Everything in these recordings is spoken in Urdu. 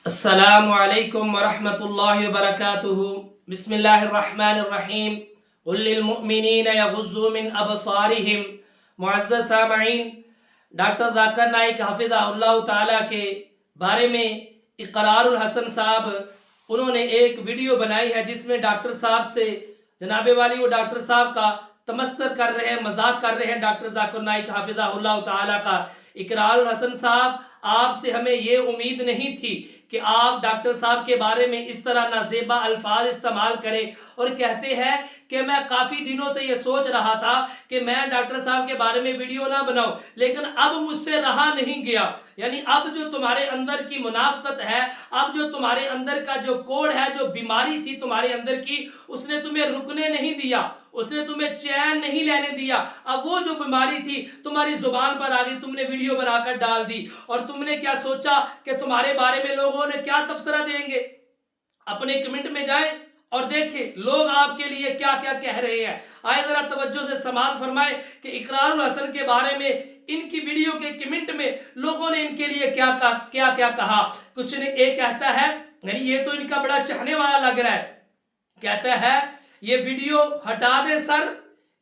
السلام علیکم ورحمۃ اللہ وبرکاتہ۔ بسم اللہ الرحمن الرحیم۔ قل للمؤمنین یغضوا من ابصارہم۔ معزز سامعین، ڈاکٹر ذاکر نائک حفظہ اللہ تعالیٰ کے بارے میں اقرار الحسن صاحب انہوں نے ایک ویڈیو بنائی ہے جس میں ڈاکٹر صاحب سے جناب والی وہ ڈاکٹر صاحب کا تمسخر کر رہے ہیں، مذاق کر رہے ہیں ڈاکٹر ذاکر نائک حفظہ اللہ تعالیٰ کا۔ اقرار الحسن صاحب، آپ سے ہمیں یہ امید نہیں تھی کہ آپ ڈاکٹر صاحب کے بارے میں اس طرح نازیبا الفاظ استعمال کریں، اور کہتے ہیں کہ میں کافی دنوں سے یہ سوچ رہا تھا کہ میں ڈاکٹر صاحب کے بارے میں ویڈیو نہ بناؤں، لیکن اب مجھ سے رہا نہیں گیا۔ یعنی اب جو تمہارے اندر کی منافقت ہے، اب جو تمہارے اندر کا جو کوڑ ہے، جو بیماری تھی تمہارے اندر کی، اس نے تمہیں رکنے نہیں دیا، اس نے تمہیں چین نہیں لینے دیا۔ اب وہ جو بیماری تھی تمہاری زبان پر آ گئی، تم نے ویڈیو بنا کر ڈال دی، اور تم نے کیا سوچا کہ تمہارے بارے میں لوگوں نے کیا تبصرہ دیں گے۔ اپنے کمنٹ میں جائیں اور دیکھیں لوگ آپ کے لیے کیا کیا کہہ رہے ہیں۔ آئے ذرا توجہ سے سماعت فرمائیں کہ اقرار الحسن کے بارے میں ان کی ویڈیو کے کمنٹ میں لوگوں نے ان کے لیے کیا کہا۔ کچھ نے ایک کہتا ہے، یعنی یہ تو ان کا بڑا چاہنے والا لگ رہا ہے، کہتا ہے یہ ویڈیو ہٹا دے سر،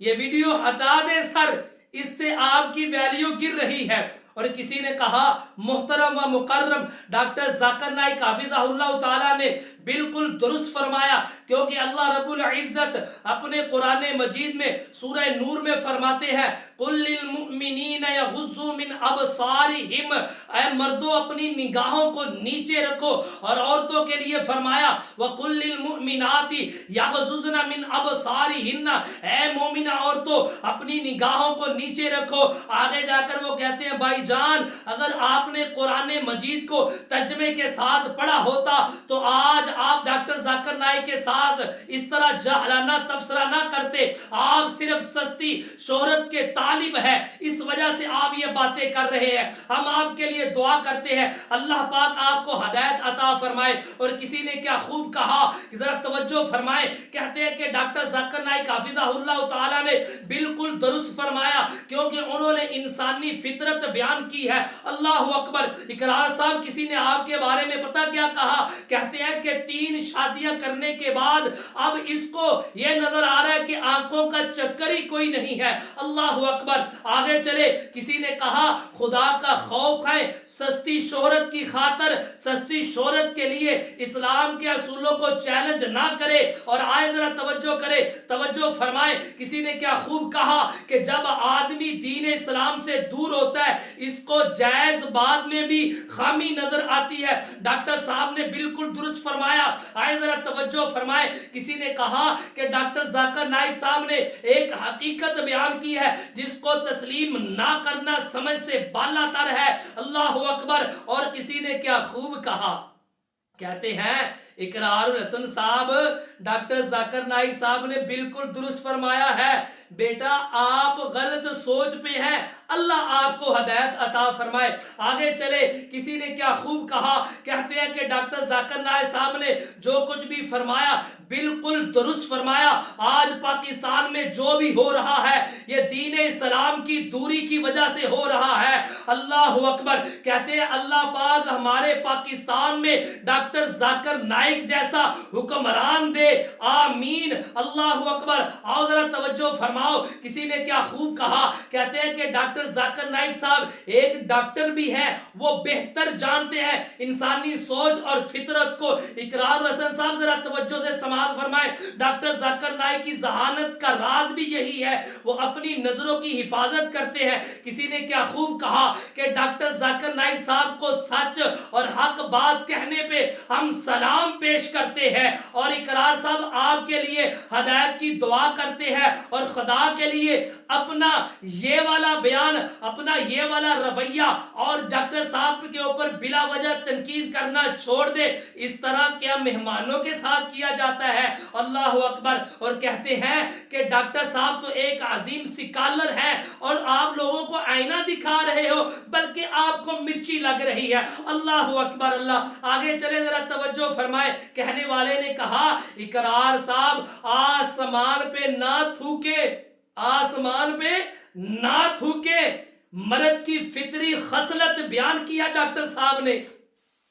یہ ویڈیو ہٹا دے سر، اس سے آپ کی ویلیو گر رہی ہے۔ اور کسی نے کہا محترم و مکرم ڈاکٹر ذاکر نائک حفظہ اللہ تعالیٰ نے بالکل درست فرمایا، کیونکہ اللہ رب العزت اپنے قرآن مجید میں سورہ نور میں فرماتے ہیں قل للمؤمنین یغضوا من ابصارہم، اے مردوں اپنی نگاہوں کو نیچے رکھو، اور عورتوں کے لیے فرمایا وقل للمؤمنات یغضضن من ابصارہن، اے مومنہ عورتوں اپنی نگاہوں کو نیچے رکھو۔ آگے جا کر وہ کہتے ہیں بھائی جان، اگر آپ نے قرآن مجید کو ترجمے کے ساتھ پڑھا ہوتا تو آج آپ ڈاکٹر ذاکر نائک کے ساتھ اس طرح جاہلانہ تبصرہ نہ کرتے۔ آپ صرف سستی شہرت کے طالب ہیں، اس وجہ سے آپ یہ باتیں کر رہے ہیں۔ ہم آپ کے لیے دعا کرتے ہیں اللہ پاک آپ کو ہدایت عطا فرمائے۔ اور کسی نے کیا خوب کہا، ذرا توجہ فرمائیں، کہتے ہیں کہ ڈاکٹر ذاکر نائک حفظہ اللہ تعالیٰ نے بالکل درست فرمایا، کیونکہ انہوں نے انسانی فطرت بیان کی ہے۔ اللہ اکبر۔ اقرار صاحب، کسی نے آپ کے بارے میں پتہ کیا کہا، کہتے ہیں کہ 3 شادیاں کرنے کے بعد اب اس کو یہ نظر آ رہا ہے کہ آنکھوں کا چکر ہی کوئی نہیں ہے۔ اللہ اکبر۔ آگے چلے، کسی نے کہا خدا کا خوف ہے، سستی شہرت کی خاطر، سستی شہرت کے لیے اسلام کے اصولوں کو چیلنج نہ کرے۔ اور آئے ذرا توجہ کرے، توجہ فرمائے، کسی نے کیا خوب کہا کہ جب آدمی دین اسلام سے دور ہوتا ہے اس کو جائز بات میں بھی خامی نظر آتی ہے۔ ڈاکٹر صاحب نے بالکل درست فرمایا۔ آئے ذرا توجہ فرمائے، کسی نے کہا کہ ڈاکٹر ذاکر نائک صاحب نے ایک حقیقت بیان کی ہے جس کو تسلیم نہ کرنا سمجھ سے بالا تر ہے۔ اللہ اکبر۔ اور کسی نے کیا خوب کہا، کہتے ہیں اقرار الحسن صاحب، ڈاکٹر ذاکر نائک صاحب نے بالکل درست فرمایا ہے، بیٹا آپ غلط سوچ پہ ہیں، اللہ آپ کو ہدایت عطا فرمائے۔ آگے چلے، کسی نے کیا خوب کہا، کہتے ہیں کہ ڈاکٹر ذاکر نائک صاحب نے جو کچھ بھی فرمایا بالکل درست فرمایا۔ آج پاکستان میں جو بھی ہو رہا ہے یہ دین اسلام کی دوری کی وجہ سے ہو رہا ہے۔ اللہ اکبر۔ کہتے ہیں اللہ پاک ہمارے پاکستان میں ڈاکٹر ذاکر نائک جیسا حکمران دے، آمین۔ اللہ اکبر۔ آؤ ذرا توجہ فرماؤ، کسی نے کیا خوب کہا، کہتے ہیں کہ ڈاکٹر ذاکر نائک صاحب ایک ڈاکٹر بھی ہیں، وہ بہتر جانتے ہیں انسانی سوچ اور فطرت کو۔ اقرار الحسن صاحب ذرا توجہ سے سماعت فرمائیں، ڈاکٹر ذاکر نائک کی ذہانت کا راز بھی یہی ہے، وہ اپنی نظروں کی حفاظت کرتے ہیں۔ کسی نے کیا خوب کہا کہ ڈاکٹر ذاکر نائک صاحب کو سچ اور حق بات کہنے پہ ہم سلام پیش کرتے ہیں، اور اقرار صاحب آپ کے لیے ہدایت کی دعا کرتے ہیں، اور خدا کے لیے اپنا یہ والا بیان، اپنا یہ والا رویہ اور ڈاکٹر صاحب کے اوپر بلا وجہ تنقید کرنا چھوڑ دے۔ اس طرح کیا مہمانوں کے ساتھ کیا جاتا ہے؟ اللہ اکبر۔ اور کہتے ہیں کہ ڈاکٹر صاحب تو ایک عظیم سکالر ہے، اور آپ لوگوں کو آئینہ دکھا رہے ہو بلکہ آپ کو مرچی لگ رہی ہے۔ اللہ اکبر۔ اللہ آگے چلے، ذرا توجہ فرمائے، کہنے والے نے کہا اقرار صاحب آسمان پہ نہ تھوکے، آسمان پہ نہ تھوکے، مرد کی فطری خصلت بیان کیا ڈاکٹر صاحب نے۔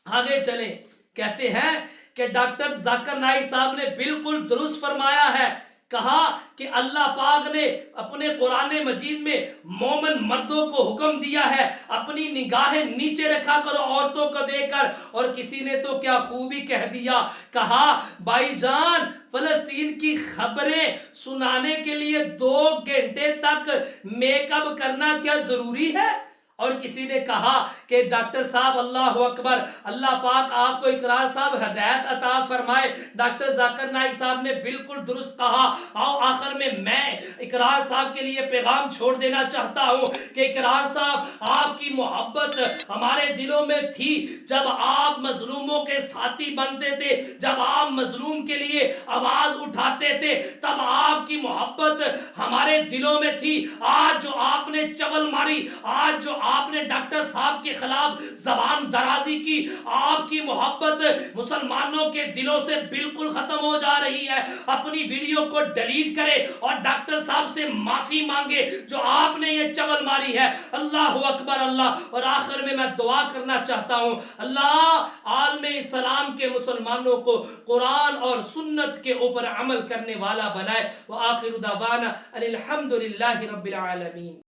آگے چلیں، کہتے ہیں کہ ڈاکٹر ذاکر نائک صاحب نے بالکل درست فرمایا ہے، کہا کہ اللہ پاک نے اپنے قرآن مجید میں مومن مردوں کو حکم دیا ہے اپنی نگاہیں نیچے رکھا کرو عورتوں کو دیکھ کر، اور کسی نے تو کیا خوبی کہہ دیا، کہا بھائی جان فلسطین کی خبریں سنانے کے لیے 2 گھنٹے تک میک اپ کرنا کیا ضروری ہے؟ اور کسی نے کہا کہ ڈاکٹر صاحب اللہ اکبر، اللہ پاک آپ کو اقرار صاحب ہدایت عطا فرمائے، ڈاکٹر ذاکر نائک صاحب نے بالکل درست کہا۔ آؤ آخر میں اقرار صاحب کے لیے پیغام چھوڑ دینا چاہتا ہوں کہ اقرار صاحب آپ کی محبت ہمارے دلوں میں تھی جب آپ مظلوموں کے ساتھی بنتے تھے، جب آپ مظلوم کے لیے آواز اٹھاتے تھے، تب آپ کی محبت ہمارے دلوں میں تھی۔ آج جو آپ نے چول ماری، آج جو آپ نے ڈاکٹر صاحب کے خلاف زبان درازی کی، آپ کی محبت مسلمانوں کے دلوں سے بالکل ختم ہو جا رہی ہے۔ اپنی ویڈیو کو ڈیلیٹ کرے اور ڈاکٹر صاحب سے معافی مانگے جو آپ نے یہ چول ماری ہے۔ اللہ اکبر اللہ۔ اور آخر میں دعا کرنا چاہتا ہوں، اللہ عالم اسلام کے مسلمانوں کو قرآن اور سنت کے اوپر عمل کرنے والا بنائے۔ وآخر دعوانا ان الحمد للہ رب العالمین۔